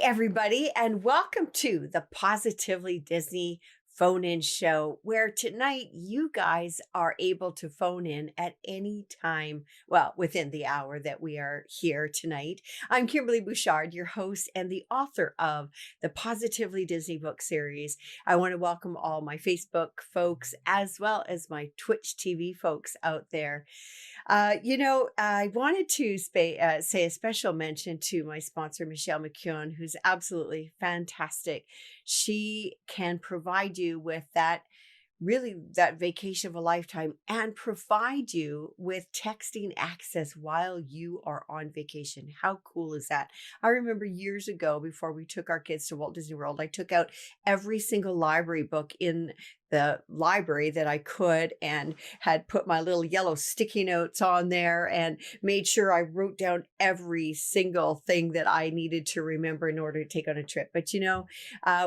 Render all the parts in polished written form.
everybody, and welcome to the Positively Disney phone-in show, where tonight you guys are able to phone in at any time, well, within the hour that we are here tonight. I'm Kimberly Bouchard, your host and the author of the Positively Disney book series. I want to welcome all my Facebook folks as well as my Twitch TV folks out there. I wanted to say a special mention to my sponsor, Michelle McKeown, who's absolutely fantastic. She can provide you with that vacation of a lifetime and provide you with texting access while you are on vacation. How cool is that? I remember years ago, before we took our kids to Walt Disney World, I took out every single library book in the library that I could and had put my little yellow sticky notes on there and made sure I wrote down every single thing that I needed to remember in order to take on a trip. But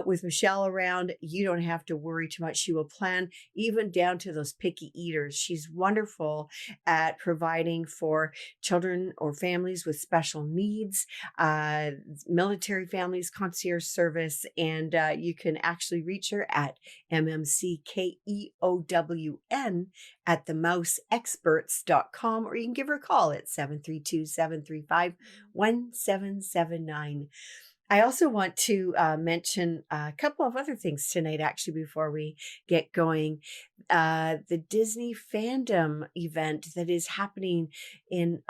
with Michelle around, you don't have to worry too much. She will plan even down to those picky eaters. She's wonderful at providing for children or families with special needs, military families, concierge service, and you can actually reach her at MMCKEOWN at themouseexperts.com, or you can give her a call at 732-735-1779. I also want to mention a couple of other things tonight, actually, before we get going. The Disney fandom event that is happening in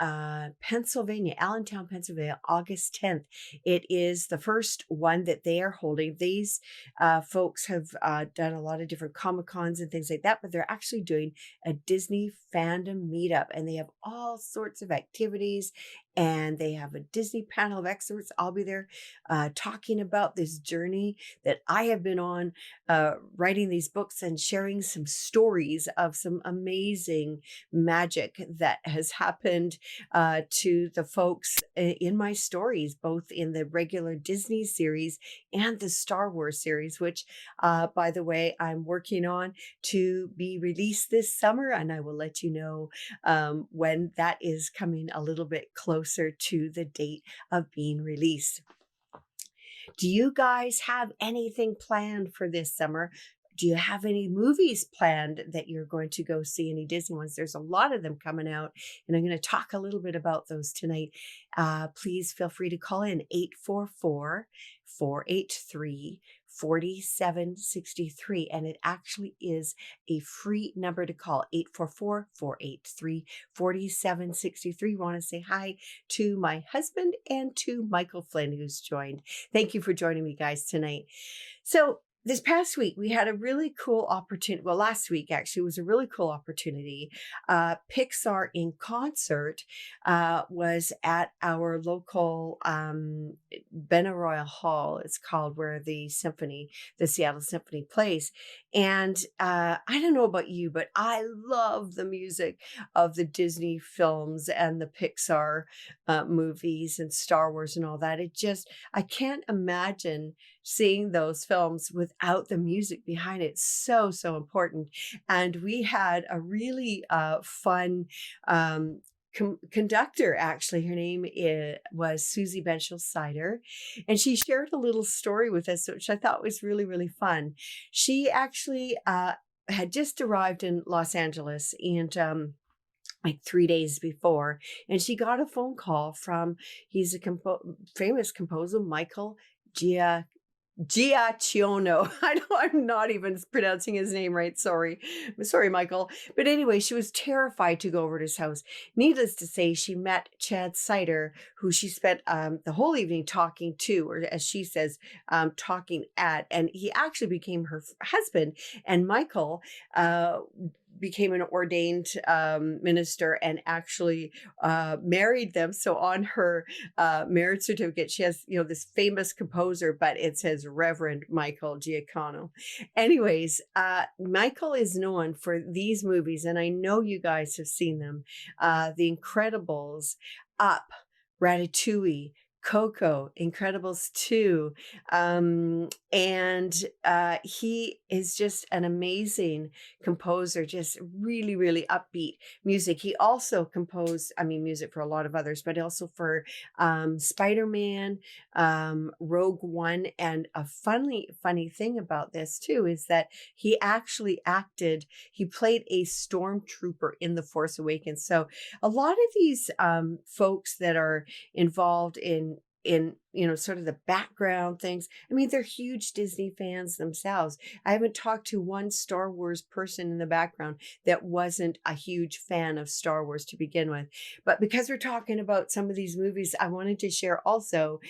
Pennsylvania, Allentown, Pennsylvania, August 10th. It is the first one that they are holding. These folks have done a lot of different Comic-Cons and things like that, but they're actually doing a Disney fandom meetup, and they have all sorts of activities, and they have a Disney panel of experts. I'll be there talking about this journey that I have been on, writing these books and sharing some stories of some amazing magic that has happened to the folks in my stories, both in the regular Disney series and the Star Wars series, which, by the way, I'm working on to be released this summer, and I will let you know when that is coming a little bit closer to the date of being released. Do you guys have anything planned for this summer? Do you have any movies planned that you're going to go see? Any Disney ones? There's a lot of them coming out, and I'm going to talk a little bit about those tonight. Please feel free to call in 844-483-4763, and it actually is a free number to call, 844-483-4763. Want to say hi to my husband and to Michael Flynn, who's joined. Thank you for joining me, guys, tonight. So this past week, we had a really cool opportunity. Well, last week, actually, was a really cool opportunity. Pixar in Concert was at our local Benaroya Hall, it's called, where the Seattle Symphony plays. And I don't know about you, but I love the music of the Disney films and the Pixar movies and Star Wars and all that. I can't imagine seeing those films without the music behind it. So important. And we had a really fun conductor, actually. Her name was Susie Benchel-Sider, and she shared a little story with us, which I thought was really, really fun. She actually had just arrived in Los Angeles, and like 3 days before, and she got a phone call from, he's a famous composer, Michael Giacchino. I'm not even pronouncing his name right. Sorry, Michael. But anyway, she was terrified to go over to his house. Needless to say, she met Chad Sider, who she spent the whole evening talking to, or as she says, talking at, and he actually became her husband. And Michael became an ordained minister and actually married them. So on her marriage certificate, she has, this famous composer, but it says Reverend Michael Giacchino. Anyways, Michael is known for these movies, and I know you guys have seen them. The Incredibles, Up, Ratatouille, Coco, Incredibles 2. And he is just an amazing composer, just really, really upbeat music. He also composed, I mean, music for a lot of others, but also for Spider-Man, Rogue One. And a funny thing about this too is that he actually he played a stormtrooper in The Force Awakens. So a lot of these folks that are involved in sort of the background things. I mean, they're huge Disney fans themselves. I haven't talked to one Star Wars person in the background that wasn't a huge fan of Star Wars to begin with. But because we're talking about some of these movies, I wanted to share also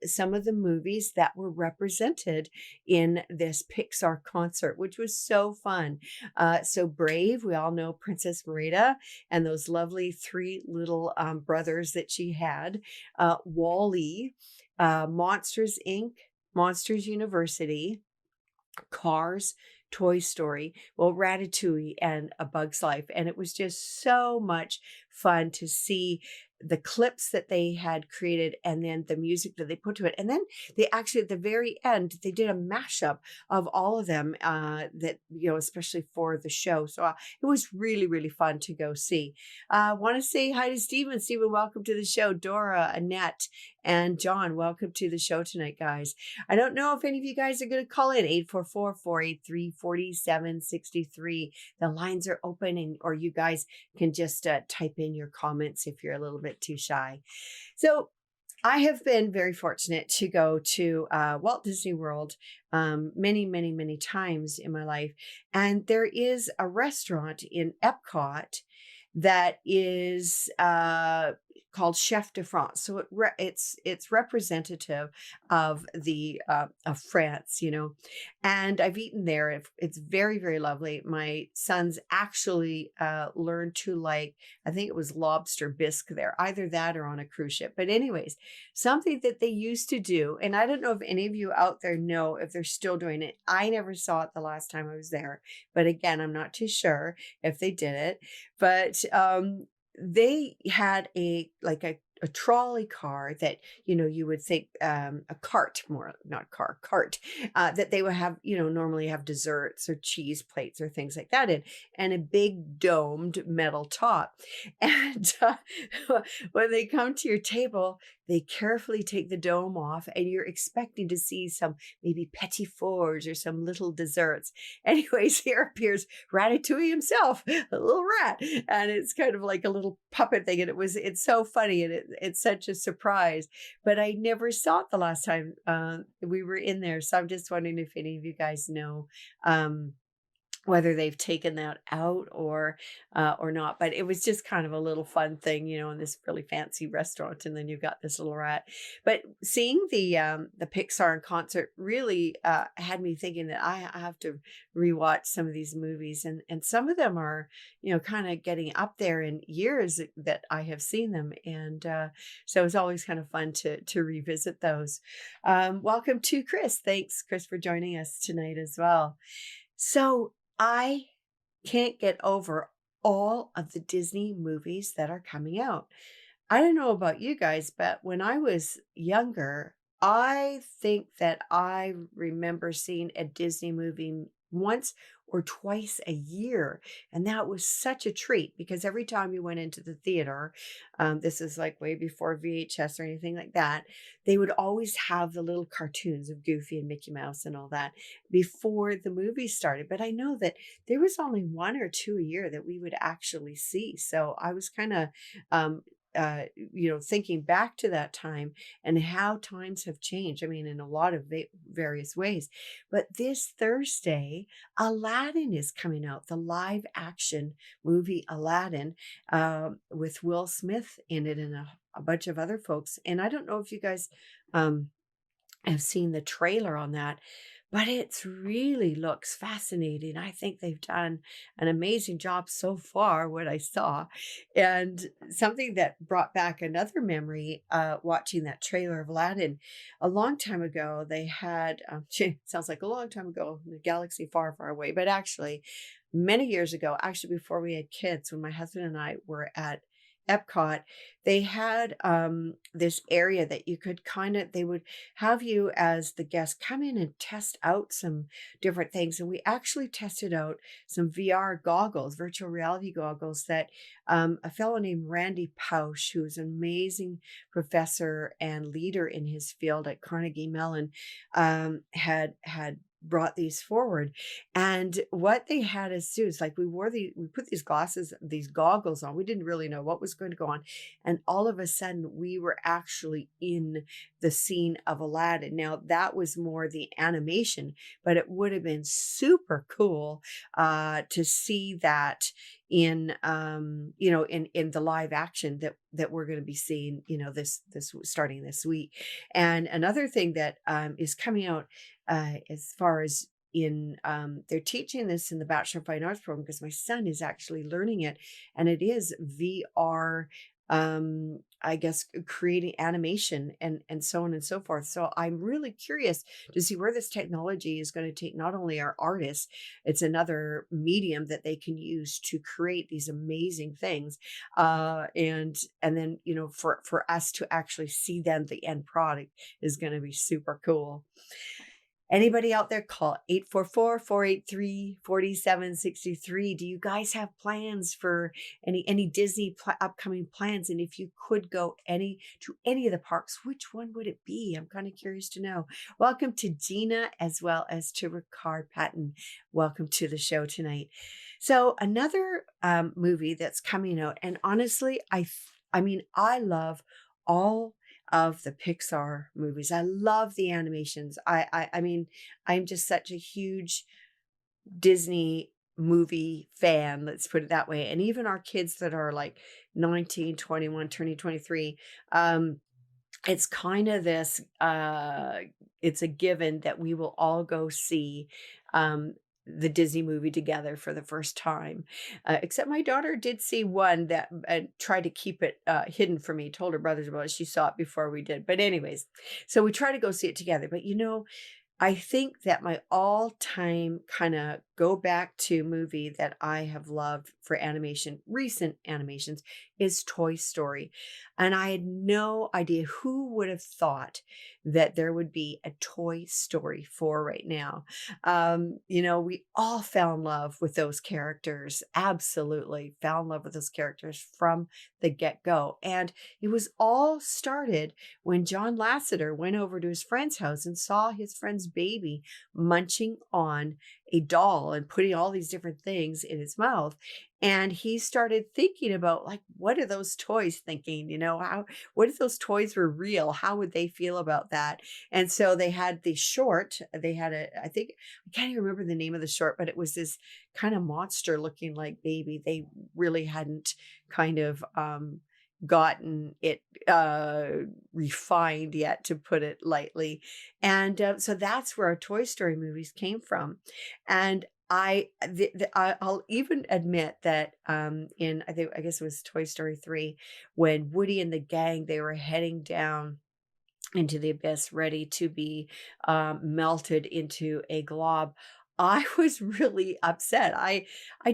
some of the movies that were represented in this Pixar concert, which was so fun. So Brave, we all know Princess Merida and those lovely three little brothers that she had. Wall-E, Monsters Inc., Monsters University, Cars, Toy Story, well, Ratatouille, and A Bug's Life. And it was just so much fun to see the clips that they had created and then the music that they put to it. And then they actually, at the very end, they did a mashup of all of them especially for the show. So it was really, really fun to go see. I want to say hi to Stephen. Stephen, welcome to the show. Dora, Annette, and John, welcome to the show tonight, guys. I don't know if any of you guys are going to call in 844-483-4763. The lines are open, or you guys can just type in your comments if you're a little bit too shy. So I have been very fortunate to go to Walt Disney World many, many, many times in my life. And there is a restaurant in Epcot that is called Chef de France. So it's representative of the of France, and I've eaten there. It's very, very lovely. My sons actually learned to like, I think it was lobster bisque there, either that or on a cruise ship. But anyways, something that they used to do, and I don't know if any of you out there know if they're still doing it. I never saw it the last time I was there, but again, I'm not too sure if they did it. But they had a trolley car that you would think a cart, more not car, cart, that they would have normally have desserts or cheese plates or things like that in, and a big domed metal top. And when they come to your table, they carefully take the dome off, and you're expecting to see some maybe petit fours or some little desserts. Anyways, here appears Ratatouille himself, a little rat, and it's kind of like a little puppet thing, and it's so funny, and it's such a surprise. But I never saw it the last time we were in there, so I'm just wondering if any of you guys know whether they've taken that out or not. But it was just kind of a little fun thing, in this really fancy restaurant, and then you've got this little rat. But seeing the Pixar in concert really had me thinking that I have to rewatch some of these movies, and some of them are kind of getting up there in years that I have seen them, and so it's always kind of fun to revisit those. Welcome to Chris. Thanks, Chris, for joining us tonight as well. So I can't get over all of the Disney movies that are coming out. I don't know about you guys, but when I was younger, I think that I remember seeing a Disney movie once or twice a year. And that was such a treat because every time you went into the theater, this is like way before VHS or anything like that, they would always have the little cartoons of Goofy and Mickey Mouse and all that before the movie started. But I know that there was only one or two a year that we would actually see. So I was kind of thinking back to that time and how times have changed. I mean, in a lot of various ways. But this Thursday, Aladdin is coming out, the live action movie Aladdin, with Will Smith in it and a bunch of other folks. And I don't know if you guys have seen the trailer on that, but it really looks fascinating. I think they've done an amazing job so far, what I saw. And something that brought back another memory, watching that trailer of Aladdin. A long time ago, they had, sounds like a long time ago, in a galaxy far, far away, but actually many years ago, actually before we had kids, when my husband and I were at Epcot, they had this area that you could they would have you as the guest come in and test out some different things. And we actually tested out some VR goggles, virtual reality goggles that a fellow named Randy Pausch, who's an amazing professor and leader in his field at Carnegie Mellon, had brought these forward. And what they had us do is like we put these goggles on. We didn't really know what was going to go on. And all of a sudden we were actually in the scene of Aladdin. Now that was more the animation, but it would have been super cool to see that in in the live action that we're going to be seeing, this starting this week. And another thing that is coming out as far as they're teaching this in the Bachelor of Fine Arts program, because my son is actually learning it, and it is VR, I guess, creating animation and so on and so forth. So I'm really curious to see where this technology is going to take not only our artists, it's another medium that they can use to create these amazing things. And then, for us to actually see then the end product is going to be super cool. Anybody out there, call 844-483-4763. Do you guys have plans for any Disney upcoming plans? And if you could go to any of the parks, which one would it be? I'm kind of curious to know. Welcome to Gina as well as to Ricard Patton. Welcome to the show tonight. So another movie that's coming out, and honestly, I love all of the Pixar movies. I love the animations. I mean, I'm just such a huge Disney movie fan, let's put it that way. And even our kids that are like 19, 21, turning 23, it's kind of this, it's a given that we will all go see the Disney movie together for the first time. Except my daughter did see one that tried to keep it hidden from me, told her brothers about it. She saw it before we did. But anyways, so we try to go see it together. But I think that my all-time kind of go back to movie that I have loved for animation, recent animations, is Toy Story. And I had no idea who would have thought that there would be a Toy Story 4 right now. We all fell in love with those characters, absolutely fell in love with those characters from the get-go. And it was all started when John Lasseter went over to his friend's house and saw his friend's baby munching on a doll and putting all these different things in his mouth. And he started thinking about, like, what are those toys thinking? What if those toys were real? How would they feel about that? And so they had the short, I think, I can't even remember the name of the short, but it was this kind of monster looking like baby. They really hadn't kind of, gotten it refined yet, to put it lightly. And so that's where our Toy Story movies came from. And I'll even admit that I guess it was Toy Story 3, when Woody and the gang, they were heading down into the abyss, ready to be melted into a glob. I was really upset. I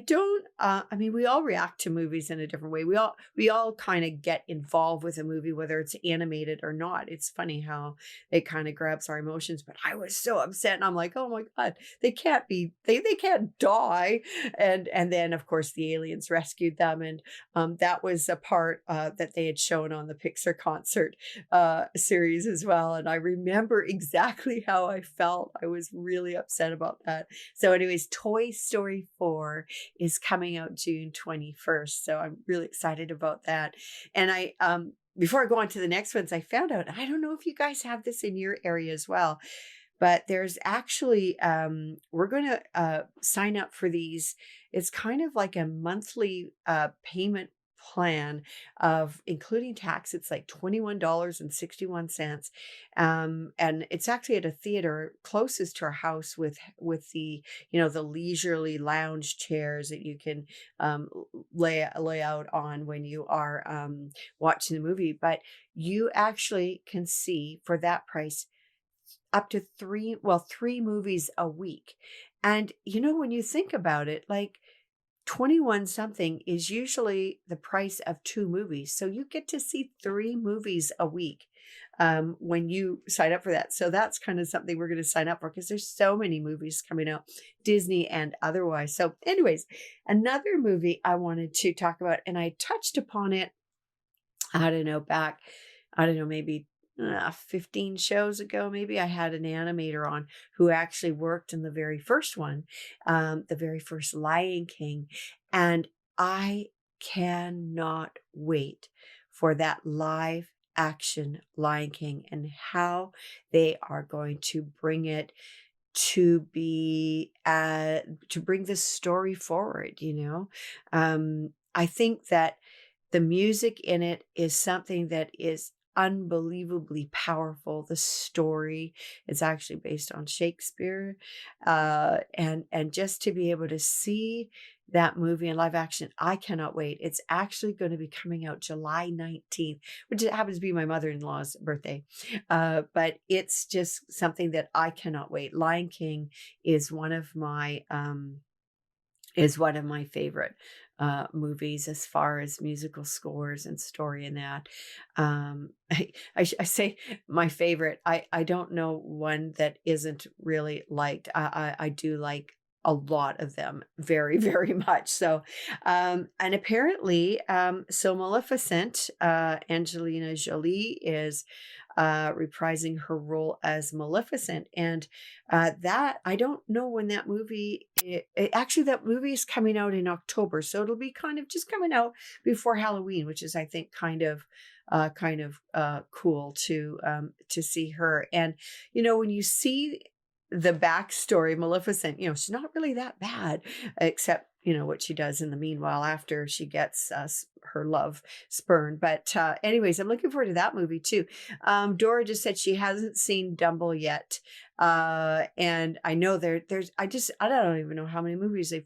don't I mean, we all react to movies in a different way. We all kind of get involved with a movie, whether it's animated or not. It's funny how it kind of grabs our emotions, but I was so upset, and I'm like, "Oh my God, they can't die." And then of course the aliens rescued them, and that was a part that they had shown on the Pixar concert series as well. And I remember exactly how I felt. I was really upset about that. So anyways, Toy Story 4 is coming out June 21st. So I'm really excited about that. And before I go on to the next ones, I found out, I don't know if you guys have this in your area as well, but there's actually, we're going to sign up for these. It's kind of like a monthly payment plan of, including tax, it's like $21.61. And it's actually at a theater closest to our house, with the, the leisurely lounge chairs that you can lay out on when you are watching the movie. But you actually can see, for that price, up to three movies a week. And when you think about it, like, 21 something is usually the price of 2 movies. So you get to see 3 movies a week when you sign up for that. So that's kind of something we're going to sign up for because there's so many movies coming out, Disney and otherwise. So, anyways, another movie I wanted to talk about, and I touched upon it, I don't know, back, I don't know, maybe 15 shows ago, maybe I had an animator on who actually worked in the very first one, the very first Lion King. And I cannot wait for that live action Lion King and how they are going to bring it to be to bring this story forward, you know. I think that the music in it is something that is unbelievably powerful. The story is actually based on Shakespeare, and just to be able to see that movie in live action, I cannot wait. It's actually going to be coming out July 19th, which happens to be my mother-in-law's birthday. But it's just something that I cannot wait. Lion King is one of my favorite movies as far as musical scores and story and that. I say my favorite. I don't know one that isn't really liked. I do like a lot of them very, very much. So, and apparently, so Maleficent, Angelina Jolie is reprising her role as Maleficent. And that, I don't know when that movie, actually, that movie is coming out in October. So it'll be kind of just coming out before Halloween, which is, I think, kind of cool to see her. And, you know, when you see the backstory, Maleficent, you know, she's not really that bad, except, you know, what she does in the meanwhile after she gets her love spurned. But anyways, I'm looking forward to that movie too. Dora just said she hasn't seen Dumbo yet. And I know I don't even know how many movies they're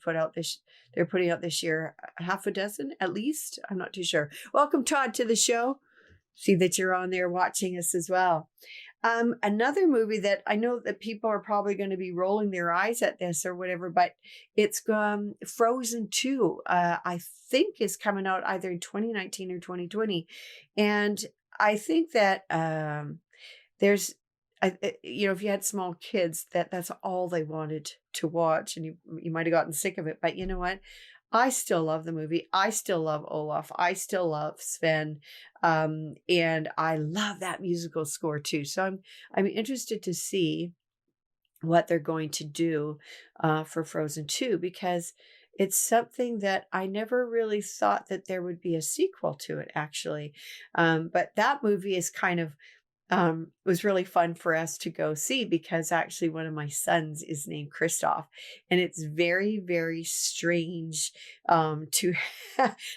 putting out this year. Half a dozen at least. I'm not too sure. Welcome, Todd, to the show. See that you're on there watching us as well. Another movie that I know that people are probably going to be rolling their eyes at this or whatever, but it's Frozen 2, I think is coming out either in 2019 or 2020. And I think that there's, you know, if you had small kids, that's all they wanted to watch, and you might have gotten sick of it. But you know what? I still love the movie. I still love Olaf. I still love Sven. And I love that musical score too. So I'm interested to see what they're going to do for Frozen 2, because it's something that I never really thought that there would be a sequel to it, actually. But that movie is kind of was really fun for us to go see, because actually one of my sons is named Christoph, and it's very, very strange to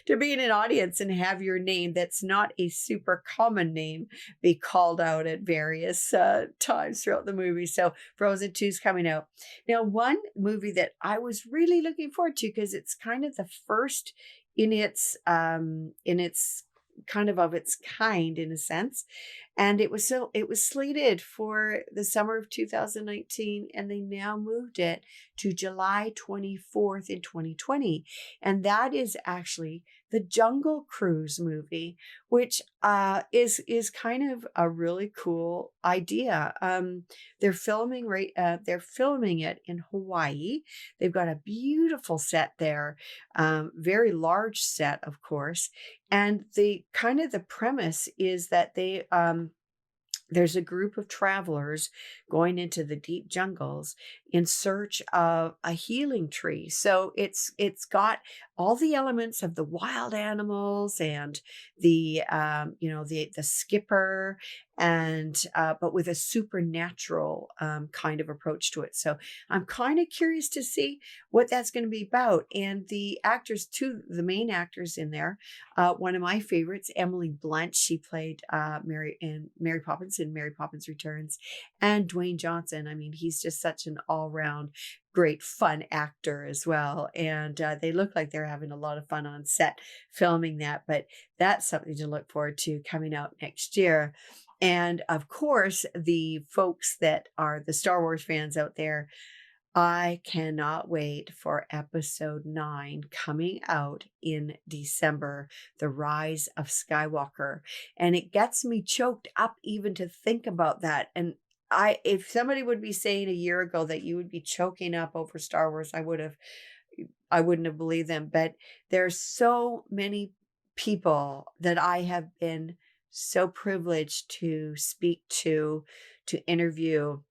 to be in an audience and have your name that's not a super common name be called out at various times throughout the movie. So Frozen 2 is coming out. Now, one movie that I was really looking forward to, because it's kind of the first in its kind of its kind in a sense, and it was slated for the summer of 2019, and they now moved it to July 24th in 2020, and that is actually the Jungle Cruise movie, which is kind of a really cool idea. They're filming it in Hawaii. They've got a beautiful set there, very large set, of course. And the premise is that there's a group of travelers going into the deep jungles in search of a healing tree. So it's got all the elements of the wild animals and the the skipper, and but with a supernatural kind of approach to it. So I'm kind of curious to see what that's going to be about. And the the main actors in there, one of my favorites, Emily Blunt, she played Mary Poppins in Mary Poppins Returns, and Dwayne Johnson. I mean, he's just such an all-round great fun actor as well. And they look like they're having a lot of fun on set filming that. But that's something to look forward to coming out next year. And of course, the folks that are the Star Wars fans out there, I cannot wait for episode 9 coming out in December, The Rise of Skywalker. And it gets me choked up even to think about that. And if somebody would be saying a year ago that you would be choking up over Star Wars, I wouldn't have believed them. But there's so many people that I have been so privileged to speak to interview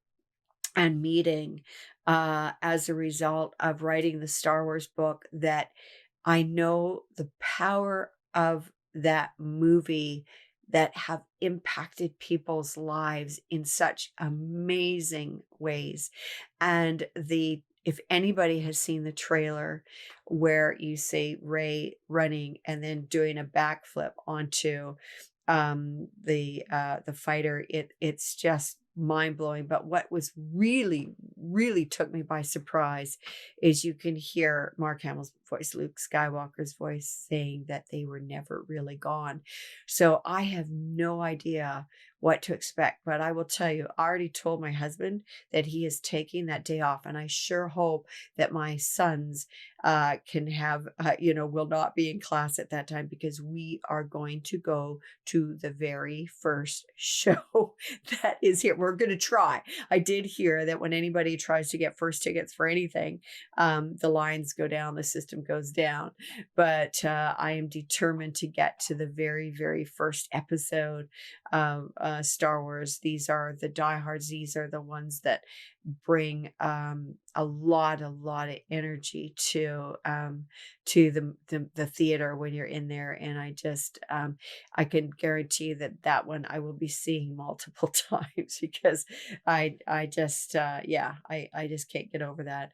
and meeting as a result of writing the Star Wars book, that I know the power of that movie that have impacted people's lives in such amazing ways. And if anybody has seen the trailer where you see Ray running and then doing a backflip onto the fighter, it's just mind blowing. But what was really took me by surprise is you can hear Mark Hamill's voice, Luke Skywalker's voice, saying that they were never really gone. So I have no idea what to expect, but I will tell you, I already told my husband that he is taking that day off, and I sure hope that my sons can have, will not be in class at that time, because we are going to go to the very first show that is here. We're going to try. I did hear that when anybody tries to get first tickets for anything, the lines go down, the system goes down. But I am determined to get to the very first episode of Star Wars. These are the diehards. These are the ones that bring a lot of energy to the theater when you're in there. And I can guarantee that one I will be seeing multiple times, because I just I just can't get over that.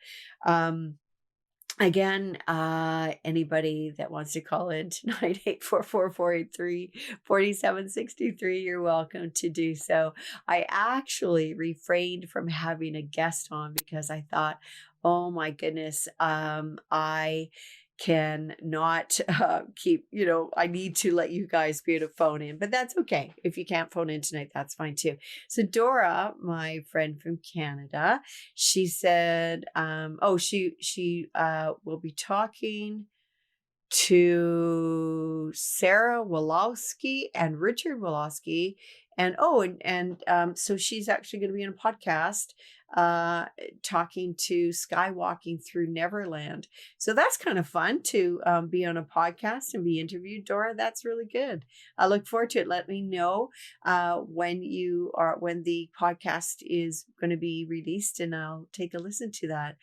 Again, anybody that wants to call in tonight, 844-483-4763, you're welcome to do so. I actually refrained from having a guest on because I thought, oh my goodness, I can not keep, I need to let you guys be able to phone in, but that's okay. If you can't phone in tonight, that's fine too. So Dora, my friend from Canada, she said, she will be talking to Sarah Wolowski and Richard Wolowski. And so she's actually going to be in a podcast talking to Skywalking Through Neverland. So that's kind of fun to be on a podcast and be interviewed. Dora, that's really good. I look forward to it. Let me know when the podcast is going to be released, and I'll take a listen to that.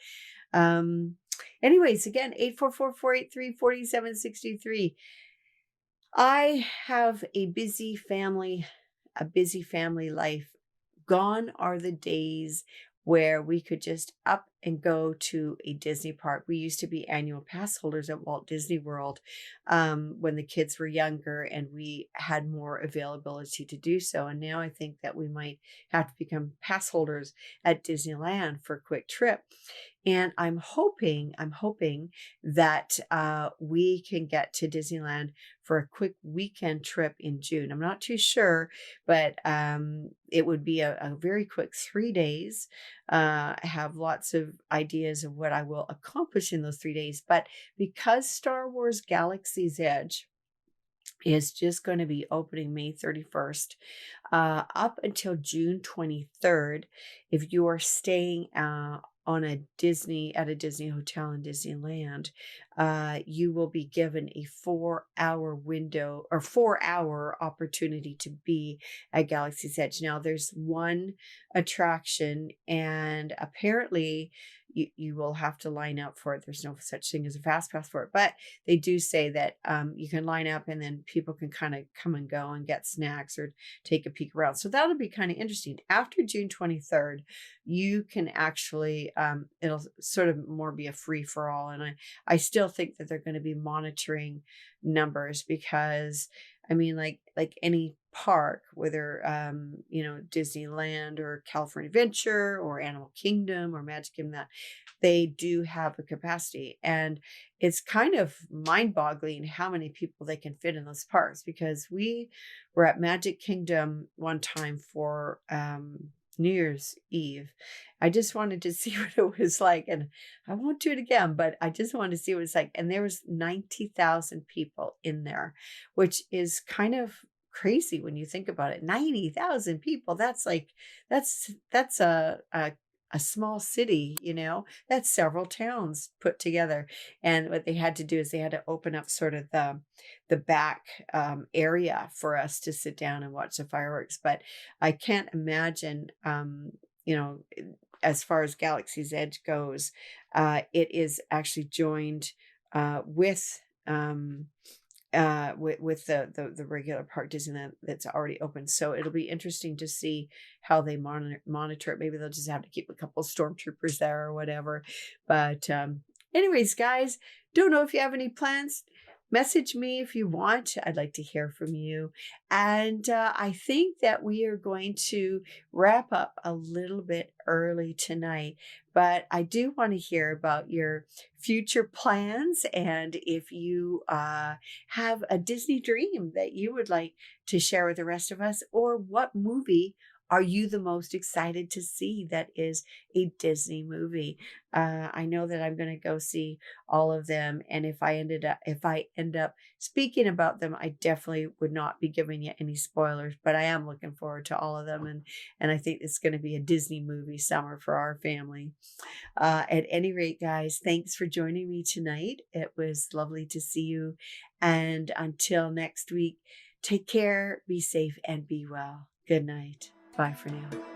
Anyways, again, 844-483-4763. I have a busy family life. Gone are the days where we could just up and go to a Disney park. We used to be annual pass holders at Walt Disney World when the kids were younger, and we had more availability to do so. And now I think that we might have to become pass holders at Disneyland for a quick trip. And I'm hoping that we can get to Disneyland for a quick weekend trip in June. I'm not too sure, but it would be a very quick 3 days. I have lots of ideas of what I will accomplish in those 3 days. But because Star Wars Galaxy's Edge is just going to be opening May 31st up until June 23rd, if you are staying at a Disney hotel in Disneyland, you will be given a 4-hour window or 4-hour opportunity to be at Galaxy's Edge. Now, there's one attraction, and apparently you will have to line up for it. There's no such thing as a fast pass for it, but they do say that you can line up, and then people can kind of come and go and get snacks or take a peek around. So that'll be kind of interesting. After June 23rd, you can actually, it'll sort of more be a free for all. And I still think that they're going to be monitoring numbers, because I mean, like any park, whether Disneyland or California Adventure or Animal Kingdom or Magic Kingdom, that they do have a capacity, and it's kind of mind-boggling how many people they can fit in those parks. Because we were at Magic Kingdom one time for New Year's Eve. I just wanted to see what it was like, and I won't do it again, but I just wanted to see what it's like. And there was 90,000 people in there, which is kind of crazy when you think about it. 90,000 people. That's like that's a small city, That's several towns put together. And what they had to do is they had to open up sort of the back area for us to sit down and watch the fireworks. But I can't imagine, you know, as far as Galaxy's Edge goes, it is actually joined with. With the regular park Disneyland that's already open. So it'll be interesting to see how they monitor it. Maybe they'll just have to keep a couple stormtroopers there or whatever. But anyways, guys, don't know if you have any plans. Message me if you want. I'd like to hear from you. And I think that we are going to wrap up a little bit early tonight, but I do want to hear about your future plans and if you have a Disney dream that you would like to share with the rest of us, or what movie are you the most excited to see that is a Disney movie? I know that I'm going to go see all of them, and if I end up speaking about them, I definitely would not be giving you any spoilers. But I am looking forward to all of them, and I think it's going to be a Disney movie summer for our family. At any rate, guys, thanks for joining me tonight. It was lovely to see you, and until next week, take care, be safe, and be well. Good night. Bye for now.